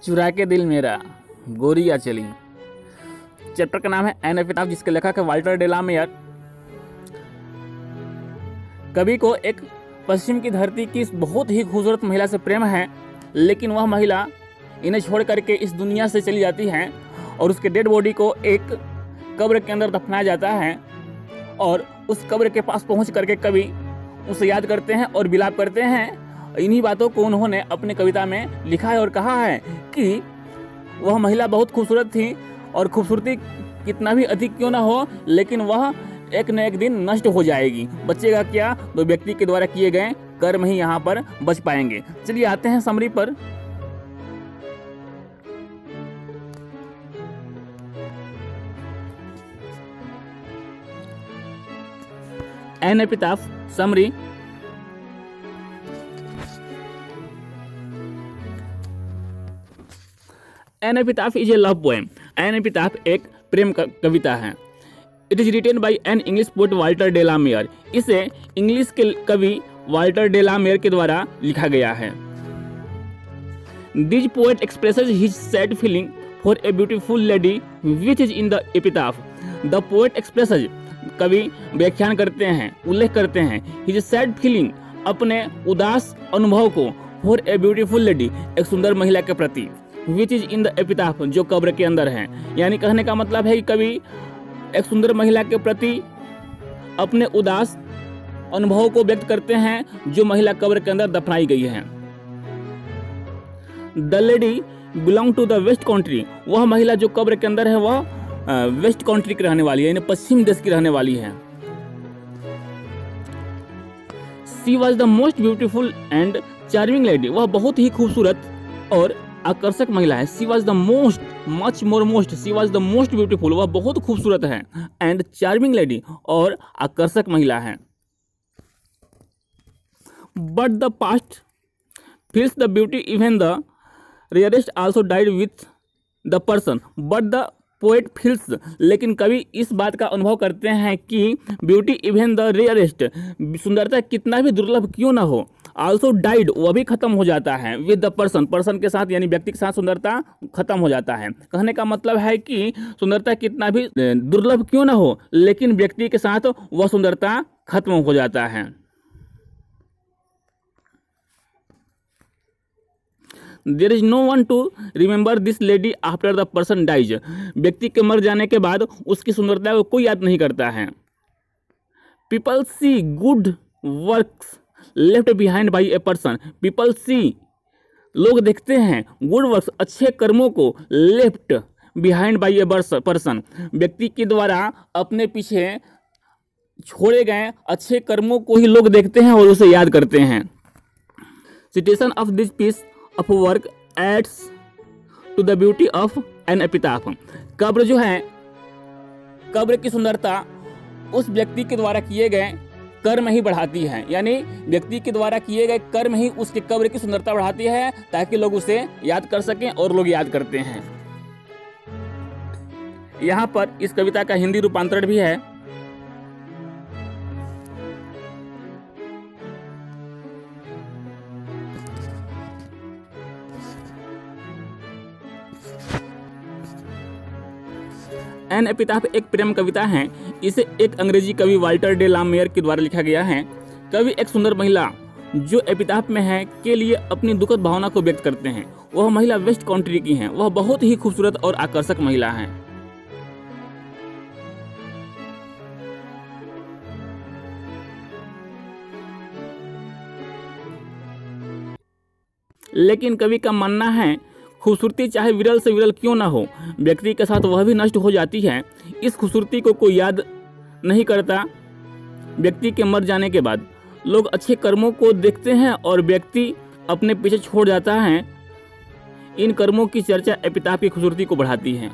चुरा के दिल मेरा गोरिया चली। चैप्टर का नाम है एन एपिटाफ, जिसके लेखक है वाल्टर डेलामेयर। कवि को एक पश्चिम की धरती की बहुत ही खूबसूरत महिला से प्रेम है, लेकिन वह महिला इन्हें छोड़ करके इस दुनिया से चली जाती है और उसके डेड बॉडी को एक कब्र के अंदर दफनाया जाता है। और उस कब्र के पास पहुंच करके कवि उसे याद करते हैं और विलाप करते हैं। इन्हीं बातों को उन्होंने अपनी कविता में लिखा है और कहा है कि वह महिला बहुत खूबसूरत थी और खूबसूरती कितना भी अधिक क्यों ना हो, लेकिन वह एक न एक दिन नष्ट हो जाएगी। बचेगा क्या? तो व्यक्ति के द्वारा किए गए कर्म ही यहाँ पर बच पाएंगे। चलिए आते हैं समरी पर। An epitaph summary. An epitaph is a love poem. An epitaph एक प्रेम कविता है। It is written by an English poet Walter de la Mare. इसे इंग्लिश के कवि वाल्टर डेलामेयर के द्वारा लिखा गया है। This poet expresses his sad feeling for a beautiful lady which is in the epitaph. The poet expresses, कवि व्याख्यान करते हैं, उल्लेख करते हैं, हिज सैड फीलिंग, अपने उदास अनुभव को, फॉर ए ब्यूटीफुल लेडी, एक सुंदर महिला के प्रति, which is in the epitaph, जो कब्र के अंदर है। यानी कहने का मतलब है कि कवि एक सुंदर महिला के प्रति अपने उदास अनुभव को व्यक्त करते हैं जो महिला कब्र के अंदर दफनाई गई है। The lady belong to the west country. वह महिला जो कब्र के अंदर है वह वेस्ट कंट्री की रहने वाली है, यानी पश्चिम देश की रहने वाली है। She was the most beautiful and charming lady. वह बहुत ही खूबसूरत और आकर्षक महिला है। She was the most, much more most, she was the most beautiful, वह बहुत खूबसूरत है, एंड चार्मिंग लेडी, और आकर्षक महिला है। But the past feels the beauty even the rarest also died with the person. But the poet feels, लेकिन कवि इस बात का अनुभव करते हैं कि ब्यूटी इवन द रेयरेस्ट, सुंदरता कितना भी दुर्लभ क्यों ना हो, आल्सो डाइड, वह भी खत्म हो जाता है, विद द पर्सन, पर्सन के साथ, यानी व्यक्ति के साथ सुंदरता खत्म हो जाता है। कहने का मतलब है कि सुंदरता कितना भी दुर्लभ क्यों ना हो, लेकिन व्यक्ति के साथ वह सुंदरता खत्म हो जाता है। There is no one to remember this lady after the person dies। व्यक्ति के मर जाने के बाद उसकी सुंदरता को कोई याद नहीं करता है। People see good works left behind by a person। People see, लोग देखते हैं, good works, अच्छे कर्मों को, left behind by a person, व्यक्ति के द्वारा अपने पीछे छोड़े गए अच्छे कर्मों को ही लोग देखते हैं और उसे याद करते हैं। Citation of this piece of work adds to the beauty of an epitaph। कब्र जो है, कब्र की सुंदरता उस व्यक्ति के द्वारा किए गए कर्म ही बढ़ाती है, यानी व्यक्ति के द्वारा किए गए कर्म ही उसके कब्र की सुंदरता बढ़ाती है, ताकि लोग उसे याद कर सकें, और लोग याद करते हैं। यहाँ पर इस कविता का हिंदी रूपांतरण भी है। एन एपिटाफ एक प्रेम कविता है। इसे एक अंग्रेजी कवि वाल्टर डेलामेयर के द्वारा लिखा गया है। कवि एक सुंदर महिला जो एपिटाफ में है के लिए अपनी दुखद भावना को व्यक्त करते हैं। वह महिला वेस्ट कंट्री की है। वह बहुत ही खूबसूरत और आकर्षक महिला है। लेकिन कवि का मानना है खूबसूरती चाहे विरल से विरल क्यों ना हो, व्यक्ति के साथ वह भी नष्ट हो जाती है। इस खूबसूरती को कोई याद नहीं करता। व्यक्ति के मर जाने के बाद लोग अच्छे कर्मों को देखते हैं और व्यक्ति अपने पीछे छोड़ जाता है। इन कर्मों की चर्चा एपिटाफ की खूबसूरती को बढ़ाती है।